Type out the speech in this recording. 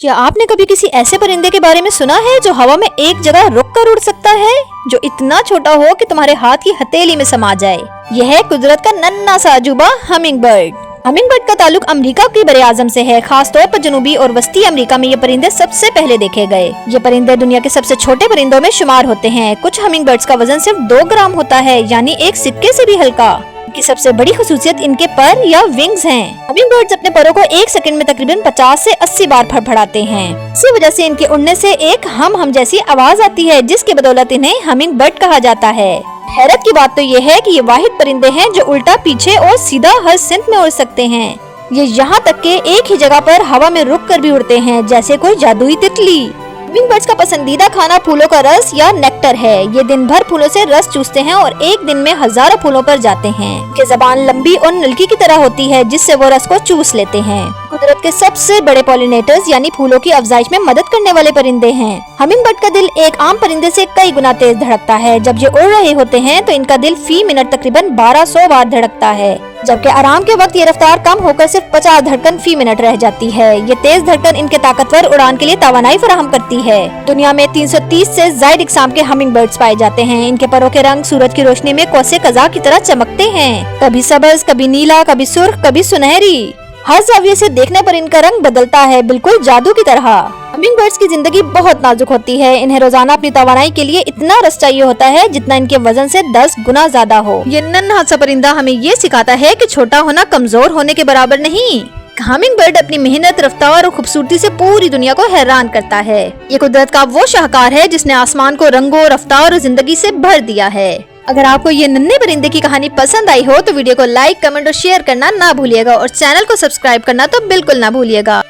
क्या आपने कभी किसी ऐसे परिंदे के बारे में सुना है जो हवा में एक जगह रुक कर उड़ सकता है, जो इतना छोटा हो कि तुम्हारे हाथ की हथेली में समा जाए? यह है कुदरत का नन्हा सा अजूबा हमिंग बर्ड। हमिंग बर्ड का ताल्लुक अमेरिका के बड़े आजम से है। खास तौर पर जनूबी और वस्ती अमेरिका में ये परिंदे सबसे पहले देखे गए। ये परिंदे दुनिया के सबसे छोटे परिंदों में शुमार होते हैं। कुछ हमिंग बर्ड्स का वजन सिर्फ 2 ग्राम होता है, यानी एक सिक्के से भी हल्का। इनकी सबसे बड़ी खुसूसियत इनके पर या विंग्स हैं। हमिंग बर्ड्स अपने परों को 1 सेकंड में तकरीबन 50 से 80 बार फड़फड़ाते हैं। इसी वजह से इनके उड़ने से एक हम जैसी आवाज आती है, जिसकी बदौलत इन्हें हमिंग बर्ड कहा जाता है। हैरत की बात तो ये है कि ये वाहिद परिंदे हैं जो उल्टा, पीछे और सीधा हर सिमत में उड़ सकते हैं। ये यहाँ तक के एक ही जगह पर हवा में रुक कर भी उड़ते हैं, जैसे कोई जादुई तितली। हमिंग बर्ड्स का पसंदीदा खाना फूलों का रस या नेक्टर है। ये दिन भर फूलों से रस चूसते हैं और एक दिन में हजारों फूलों पर जाते हैं। इनकी ज़बान लंबी और नलकी की तरह होती है, जिससे वो रस को चूस लेते हैं। कुदरत के सबसे बड़े पॉलिनेटर्स यानी फूलों की अफजाइश में मदद करने वाले परिंदे हैं। हमिंग बर्ड का दिल एक आम परिंदे से कई गुना तेज धड़कता है। जब ये उड़ रहे होते हैं तो इनका दिल फी मिनट तकरीबन 1200 बार धड़कता है, जबकि आराम के वक्त ये रफ्तार कम होकर सिर्फ 50 धड़कन फी मिनट रह जाती है। ये तेज धड़कन इनके ताकतवर उड़ान के लिए तवानाई फराहम करती है। दुनिया में 330 से ज्यादा इकसाम के हमिंग बर्ड्स पाए जाते हैं। इनके परों के रंग सूरज की रोशनी में कौसे कज़ा की तरह चमकते हैं, कभी सब्ज, कभी नीला, कभी सुर्ख, कभी सुनहरी। हर जाविये से देखने पर इनका रंग बदलता है, बिल्कुल जादू की तरह। हमिंग बर्ड्स की जिंदगी बहुत नाजुक होती है। इन्हें रोजाना अपनी तवानाई के लिए इतना रस चाहिए होता है जितना इनके वजन से 10 गुना ज्यादा हो। ये नन्हा सा परिंदा हमें ये सिखाता है कि छोटा होना कमजोर होने के बराबर नहीं। हमिंग बर्ड अपनी मेहनत, रफ्तार और खूबसूरती से पूरी दुनिया को हैरान करता है। ये कुदरत का वो शाहकार है जिसने आसमान को रंगों, रफ्तार और जिंदगी से भर दिया है। अगर आपको ये नन्हे परिंदे की कहानी पसंद आई हो तो वीडियो को लाइक, कमेंट और शेयर करना ना भूलिएगा और चैनल को सब्सक्राइब करना तो बिल्कुल ना भूलिएगा।